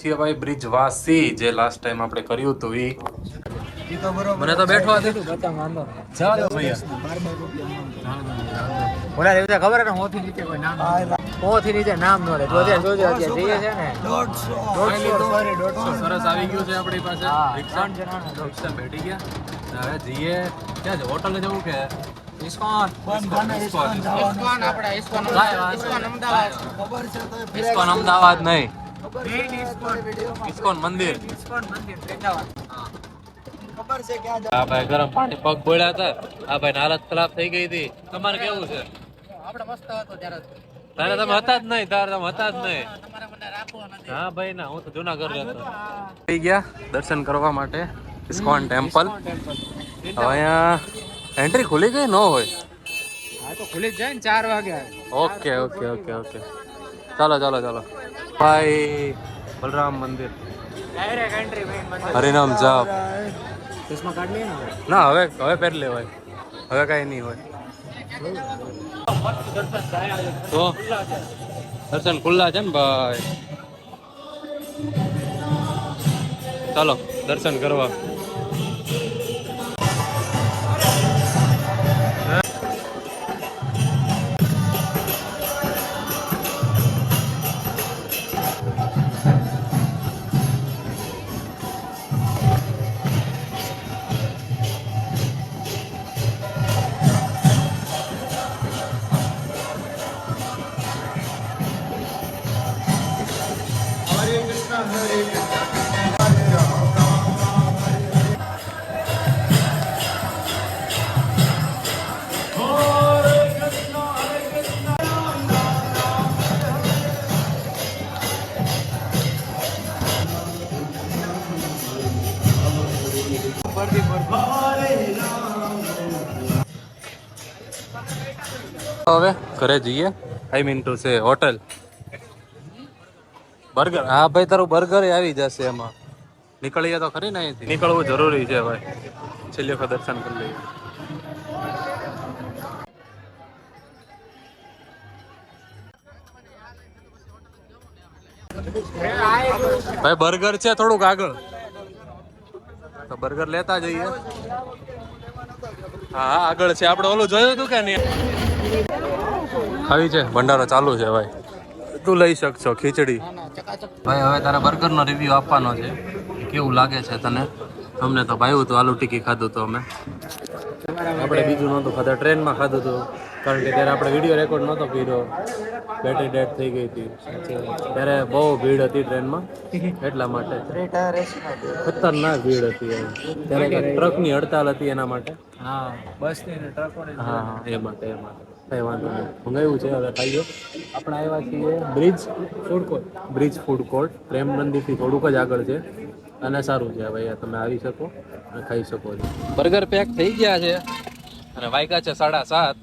છીએ ભાઈ બ્રિજ વાસી, જે લાસ્ટ ટાઈમ આપણે કર્યું હતું ઈ. મને તો બેઠવા દીધું બતા વાંધો ચાલો ભૈયા. ઓલા દિવસે ખબર ને હોથી નીચે કોઈ નામ હોથી નીચે નામ ન લે. જોજે જોજે અત્યારે જઈએ છે ને 150 સરસ આવી ગયું છે આપણી પાસે રિક્ષા બેઠી ગયા. હવે જઈએ ક્યાં છે? હોટલ જવું કે ઇસ્કોન? ઇસ્કોન અમદાવાદ નહીં, ઇસ્કોન મંદિર. હા ભાઈ ગરમ પાણી પગ બોળ્યા હતા. હા ભાઈ હાલત ખરાબ થઈ ગઈ હતી. તમારે કેવું છે? આપણે મસ્ત હતો ત્યારે. તારે તમે હતા જ નહીં, તારે તમે હતા જ નહીં. હા ભાઈ ના, હું તો જુનાગઢ રહેતો. થઈ ગયા દર્શન કરવા માટે ઇસ્કોન ટેમ્પલ. હવે અહીંયા એન્ટ્રી ખુલી ગઈ ન હોય? હા તો ખુલી જ જાય ને 4 વાગે. ઓકે ઓકે ઓકે ઓકે ચાલો ચાલો ચાલો. ભાઈ બલરામ મંદિર ડાયરેક્ટ એન્ટ્રી મેઇન મંદિર. હરિનામ જાપ. ચશ્મા કાઢ લે ના, હવે હવે પહેર લેવાય, હવે કાઈ નહીં હોય. તો દર્શન ખુલ્લા છે ને ભાઈ. ચાલો દર્શન કરવા. હવે ઘરે જઈએ. I mean to say hotel. Burger, હા ભાઈ તારું બર્ગર આવી જશે એમાં. નીકળીએ તો ખરી ને અહીંથી. નીકળવું જરૂરી છે ભાઈ. છેલ્લે વખત દર્શન કરી લઈએ. ભાઈ બર્ગર છે થોડુંક આગળ, તો બર્ગર લેતા જઈએ. હા આગળ છે. આપણે ઓલું જોયું હતું કે નહીં? આવી છે ભંડારો ચાલુ છે ભાઈ. તું લઈ શકશો ખીચડી. ભાઈ હવે તારા બર્ગર નો રિવ્યુ આપવાનો છે. કેવું લાગે છે તને? અમને તો ભાવ્યું હતું. આલુ ટિક્કી ખાધું હતું અમે. આપણે બીજું નહોતું ખાધા, ટ્રેનમાં ખાધું હતું. કારણ કે ત્યારે આપણે વિડીયો રેકોર્ડ નહોતો કર્યો, બેટરી ડેડ થઈ ગઈ હતી. ત્યારે બહુ ભીડ હતી ટ્રેનમાં, એટલા માટે ખતરનાક ભીડ હતી. ત્યારે ટ્રકની હડતાલ હતી એના માટે. હા બસની ટ્રકોની. હા એ માટે કઈ વાંધો નહીં. મંગાવ્યું છે, હવે ખાઈએ. આપણે આવ્યા છીએ Brij food court. Brij food court પ્રેમ મંદિરથી થોડુંક જ આગળ છે અને સારું છે. ભાઈ તમે આવી શકો અને ખાઈ શકો છો. બર્ગર પેક થઈ ગયા છે અને વાગ્યા છે 7:30.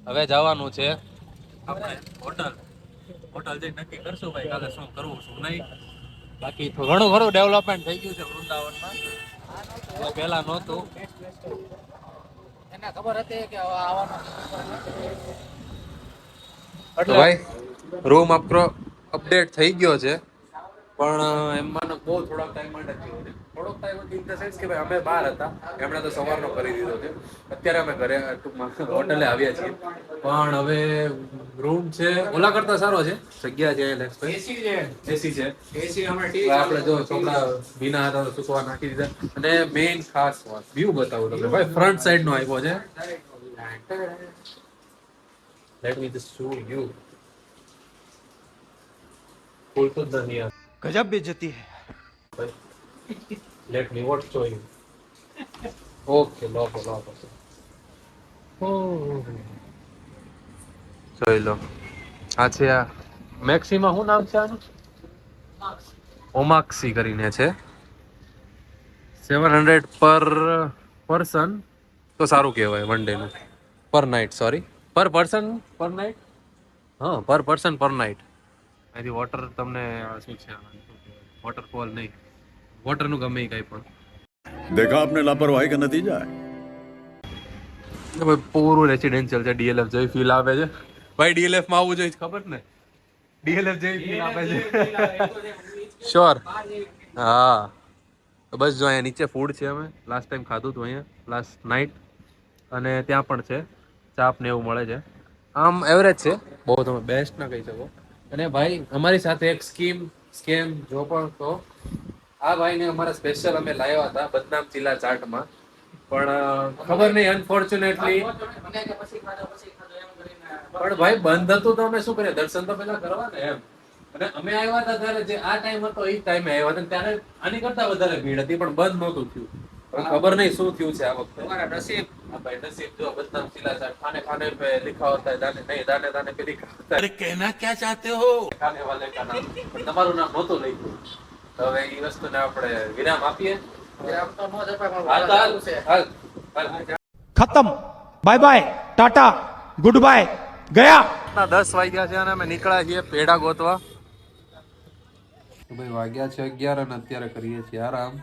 હવે જવાનું છે આપણે હોટલ જઈ નક્કી કરશું ભાઈ કાલે શું કરવું શું નહીં. બાકી તો ઘણું ખરું ડેવલપમેન્ટ થઈ ગયું છે વૃંદાવનમાં. પહેલા નહોતું. એને ખબર હતી કે આવવાનું. ભાઈ રૂમ અપડેટ થઈ ગયો છે, પણ એમાં બહુ થોડાક ટાઈમ માટે થયો છે. થોડોક ટાઈમ ઇન ધ સેન્સ કે ભાઈ અમે બહાર હતા, એમણે તો સવારનો કરી દીધો છે. અત્યારે અમે ઘરે ટૂંકમાં હોટલે આવ્યા છીએ. પણ હવે રૂમ છે ઓલા કરતા સારો છે. જગ્યા છે, એસી છે. આપણે જો છોકરા ભીના હતા તો સુકવા નાખી દીધા. અને મેઇન ખાસ વાત વ્યૂ બતાવું તમને ભાઈ. ફ્રન્ટ સાઈડ નો આવ્યો છે. Let me just show you. ફૂલ તો ધનિયા ગજબ બેइज्जती है. Let me what show you. Okay લો. જોઈ લો. આ છે આ મેક્સિમા. શું નામ છે આનું? ઓમાક્સી કરીને છે. 700 પર પર્સન તો સારું કહેવાય. વન ડે નું પર નાઇટ, સોરી પર પર્સન પર નાઇટ. હા પર પર્સન પર નાઇટ. અહીંથી વોટર તમને શું છે વોટરફોલ નહીં, વોટરનું ગમે કંઈ પણ. देखा आपने लापरवाही का नतीजा है. પૂરું રેસિડેન્શિયલ છે. ડીએલએફ જેવી ફીલ આવે છે ભાઈ. ડીએલએફ માં આવવું જોઈએ, ખબર ને? ડીએલએફ જેવી ફીલ આવે છે. શ્યોર. હા તો બસ જો અહીંયા નીચે ફૂડ છે, અમે લાસ્ટ ટાઈમ ખાધું હતું અહીંયા લાસ્ટ નાઇટ, અને ત્યાં પણ છે ચાપ ને એવું મળે છે. આમ એવરેજ છે, બહુ તમે બેસ્ટ ના કહી શકો. અને ભાઈ અમારી સાથે એક સ્કેમ જો પણ તો આ ભાઈને અમારા સ્પેશિયલ અમે લાવ્યા હતા બદનામ ચીલા ચાટમાં, પણ ખબર નહીં અનફોર્ચ્યુનેટલી પણ ભાઈ બંધ હતું તો અમે શું કરીએ, દર્શન તો પેલા કરવા ને એમ. અને અમે આવ્યા હતા ત્યારે જે આ ટાઈમ હતો એ ટાઈમે આવ્યા હતા ત્યારે આની કરતા વધારે ભીડ હતી, પણ બંધ નહોતું થયું. ખબર નહીં શું થયું છે આ વખતે. તમારા નસીબ. હા ભાઈ નસીબ. જો બદનામ ચીલા ચાટ ખાને ખાને पे लिखा होता है दाने नहीं दाने दाने पे लिखा होता है. अरे कहना क्या चाहते हो? खाने वाले का नाम. પણ તમારું નામ નહોતું લખ્યું. તો હવે એ વસ્તુને આપણે વિરામ આપીએ. વિરામ તો નો જ અપાય, હાલ. खत्म, bye bye, tata, good bye, गया. 10 વાગ્યા છે અને અમે નીકળ્યા છીએ પેડા ગોતવા. ભાઈ વાગ્યા છે 11 અને અત્યારે કરીએ છીએ આરામ,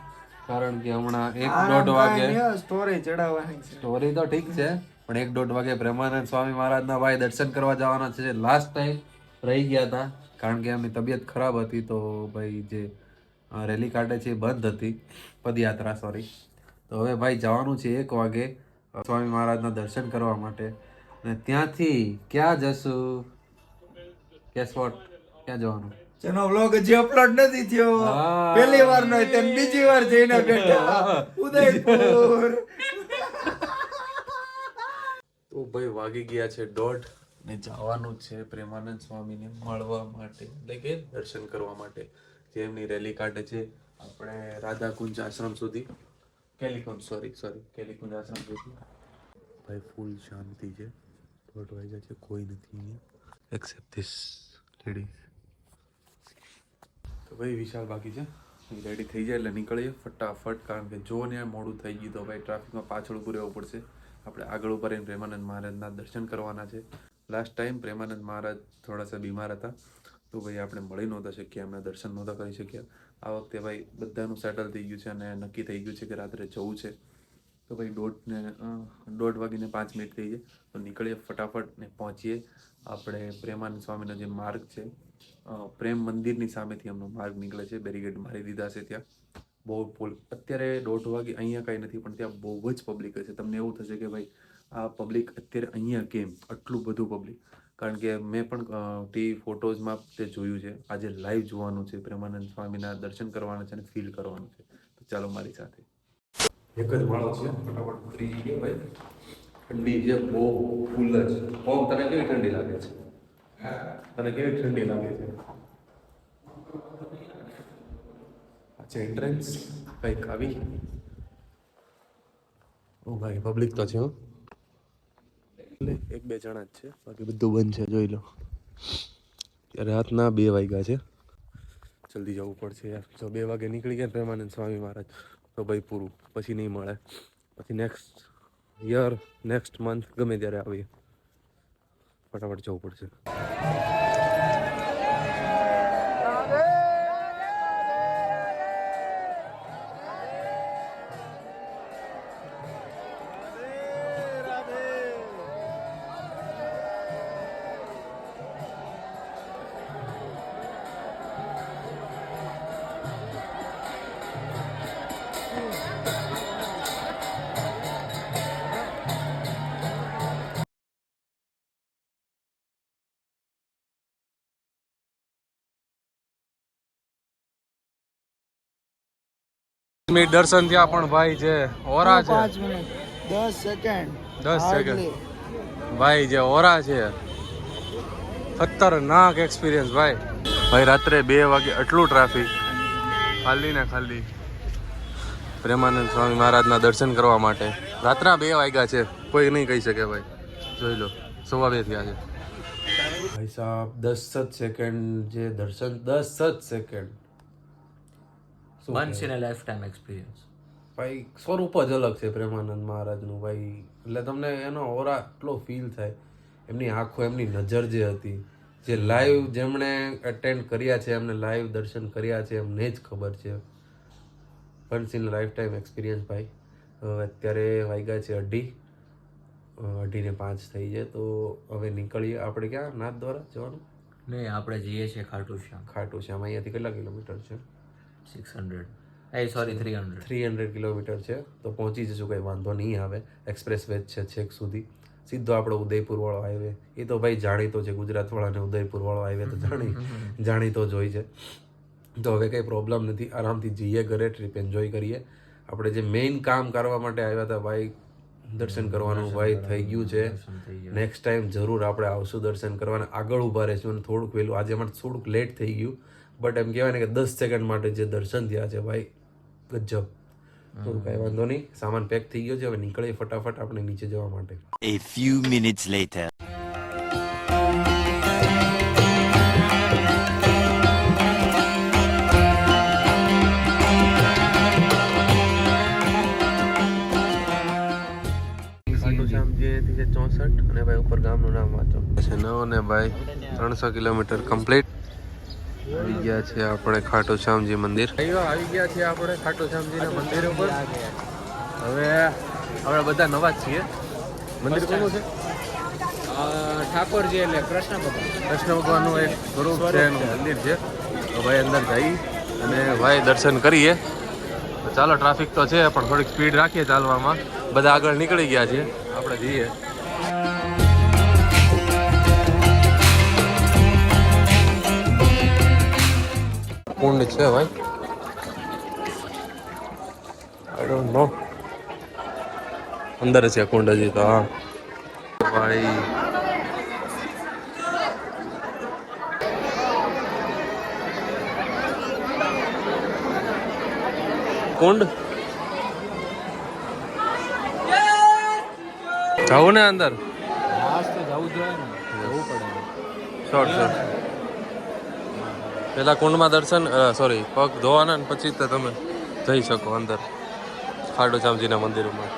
કારણ કે હમણાં 1-1.5 વાગે સ્ટોરી ચડાવવાની છે. સ્ટોરી તો ઠીક છે, પણ 1-1.5 વાગે પ્રેમાનંદ સ્વામી મહારાજના ભાઈ દર્શન કરવા જવાના છે. લાસ્ટ ટાઈમ રહી ગયા હતા કારણ કે એમની તબિયત ખરાબ હતી, તો ભાઈ જે રેલી કાઢે છે એ બંધ હતી, પદયાત્રા સોરી. તો હવે ભાઈ જવાનું છે 1 વાગે સ્વામી મહારાજના દર્શન કરવા માટે. અને ત્યાંથી ક્યાં જશું? Guess what? ક્યાં જવાનું? જેનો વ્લોગ હજી અપલોડ નથી થયો, પહેલી વાર નો હોય તેને બીજી વાર જઈને બેઠા ઉદયપુર. તો ભાઈ વાગી ગયા છે 1:30 ને જવાનું છે પ્રેમાનંદ સ્વામીને મળવા માટે, એટલે કે દર્શન કરવા માટે, જે એમની રેલી કાઢે છે આપણે રાધાકુંજ આશ્રમ સુધી, કેલીકુંજ કેલીકુંજ આશ્રમ સુધી. ભાઈ ફૂલ શાંતિ છે, 1:30 વાગ્યા છે, કોઈ નથી અહીંયા એક્સેપ્ટ ધીસ લેડી. તો ભાઈ વિશાલ બાકી છે, રેડી થઈ જાય એટલે નીકળીએ ફટાફટ, કારણ કે જો ને મોડું થઈ ગયું તો ભાઈ ટ્રાફિકમાં પાછળ ઊભું રહેવું પડશે. આપણે આગળ ઉપર રહીને પ્રેમાનંદ મહારાજના દર્શન કરવાના છે. લાસ્ટ ટાઈમ પ્રેમાનંદ મહારાજ થોડા સા બીમાર હતા, તો ભાઈ આપણે મળી નહોતા શક્યા, એમના દર્શન નહોતા કરી શક્યા. આ વખતે ભાઈ બધાનું સેટલ થઈ ગયું છે અને નક્કી થઈ ગયું છે કે રાત્રે જવું છે. તો ભાઈ 1:30 વાગીને 5 મિનિટ થઈ છે, તો નીકળીએ ફટાફટ ને પહોંચીએ આપણે પ્રેમાનંદ સ્વામીનો જે માર્ગ છે, પ્રેમ મંદિરની સામેથી એમનો માર્ગ નીકળે છે, બેરીગેડ મારી દીધા છે ત્યાં. બહુ અત્યારે 1:30 વાગે અહીંયા કાંઈ નથી, પણ ત્યાં બહુ જ પબ્લિક હશે. તમને એવું થશે કે ભાઈ આ પબ્લિક અત્યારે અહીંયા કેમ આટલું બધું પબ્લિક, કારણ કે મેં પણ ટીવી ફોટોઝમાં તે જોયું છે. આજે લાઈવ જોવાનું છે, પ્રેમાનંદ સ્વામીના દર્શન કરવાના છે અને ફીલ કરવાનું છે. તો ચાલો મારી સાથે. એક જ માળો છે, ફટાફટ ઉતરી ગયો ભાઈ. ઠંડી છે બહુ ફૂલ જ. ઓમ તને કેવી ઠંડી લાગે છે? તને કેવી ઠંડી લાગે છે? અચ્છા એન્ટ્રન્સ કંઈક આવી. ઓ ભાઈ પબ્લિક તો છે, એટલે 1-2 જણા જ છે, બાકી બધું બંધ છે. જોઈ લો ત્યારે રાતના 2 વાગ્યા છે. જલ્દી જવું પડશે યાર. જો 2 વાગે નીકળી ગયા પ્રેમાનંદ સ્વામી મહારાજ તો ભાઈ પૂરું, પછી નહીં મળે. પછી નેક્સ્ટ યર નેક્સ્ટ મંથ ગમે ત્યારે આવીએ. ફટાફટ જવું પડશે. મિનિટ દર્શન થયા, પણ ભાઈ જે ઓરા છે 5 મિનિટ 10 સેકન્ડ 10 સેકન્ડ ભાઈ જે ઓરા છે ખતરનાક એક્સપિરિયન્સ ભાઈ. ભાઈ રાત્રે 2 વાગે આટલું ટ્રાફિક, ખાલી ને ખાલી પ્રેમાનંદ સ્વામી મહારાજના દર્શન કરવા માટે. રાતના 2 વાગ્યા છે, કોઈ નહીં કહી શકે ભાઈ. જોઈ લો 2:15 થયા છે ભાઈ સાહેબ. 10 જ સેકન્ડ જે દર્શન, 10 જ second. Once in a life time experience ભાઈ સ્વરૂપ જ અલગ છે પ્રેમાનંદ મહારાજનું ભાઈ. એટલે તમને એનો ઓરા એટલો ફીલ થાય. એમની આંખો, એમની નજર જે હતી, જે લાઈવ જેમણે અટેન્ડ કર્યા છે, એમને લાઈવ દર્શન કર્યા છે, એમને જ ખબર છે. Once in life time experience ભાઈ. અત્યારે વાગ્યા છે 2:30 થઈ જાય, તો હવે નીકળીએ આપણે. ક્યાં નાથ દ્વારા જવાનું? નહીં, આપણે જઈએ છીએ ખાટુ શ્યામ. ખાટુ શ્યામ અહીંયાથી કેટલા કિલોમીટર છે? 600 સોરી 300 300 કિલોમીટર છે, તો પહોંચી જશું, કંઈ વાંધો નહીં આવે. એક્સપ્રેસ વે છે છેક સુધી, સીધો આપણો ઉદયપુર વાળો હાઈવે. એ તો ભાઈ જાણીતો છે, ગુજરાત વાળાને ઉદયપુર વાળો હાઈવે તો જાણીતો જ હોય છે. તો હવે કંઈ પ્રોબ્લેમ નથી, આરામથી જઈએ ઘરે, ટ્રીપ એન્જોય કરીએ. આપણે જે મેઇન કામ કરવા માટે આવ્યા હતા ભાઈ, દર્શન કરવાનું ભાઈ થઈ ગયું છે. નેક્સ્ટ ટાઈમ જરૂર આપણે આવશું દર્શન કરવાના. આગળ ઊભા રહીશું અને થોડુંક વહેલું, આજે અમારે થોડુંક લેટ થઈ ગયું, બટ એમ કહેવાય ને કે 10 સેકન્ડ માટે જે દર્શન થયા છે ભાઈ, ગજબ. તો કાંઈ વાંધો નહીં, સામાન પેક થઈ ગયો છે, હવે નીકળીએ ફટાફટ આપણે નીચે જવા માટે. A few minutes later. ખાટુશ્યામજી 64 અને ભાઈ ઉપર ગામનું નામ વાંચો છે 9 ને ભાઈ 300 કિલોમીટર કમ્પ્લીટ. આવી ગયા છે આપણે ખાટુશ્યામજી મંદિર. આવી ગયા છીએ આપણે ખાટુશ્યામજીના મંદિર ઉપર. હવે આપણે બધા નવા જ છીએ. મંદિર કોનું છે? ઠાકોરજી એટલે કૃષ્ણ ભગવાનનું એક સ્વરૂપ છે, એનું મંદિર છે. તો ભાઈ અંદર જઈ અને ભાઈ દર્શન કરીએ. તો ચાલો, ટ્રાફિક તો છે પણ થોડીક સ્પીડ રાખીએ ચાલવામાં. બધા આગળ નીકળી ગયા છે, આપણે જઈએ. કુંડ છે ભાઈ, આઈ ડોન્ટ નો, અંદર છે કુંડ હજી તો. હા ભાઈ, કુંડ જાવું ને અંદર? જવું જોઈએ ને, જવું પડે. શોર્ટ પેલા કુંડમાં દર્શન, સોરી પગ ધોવાના ને પછી તો તમે જઈ શકો અંદર ખાટુશ્યામજીના મંદિરમાં.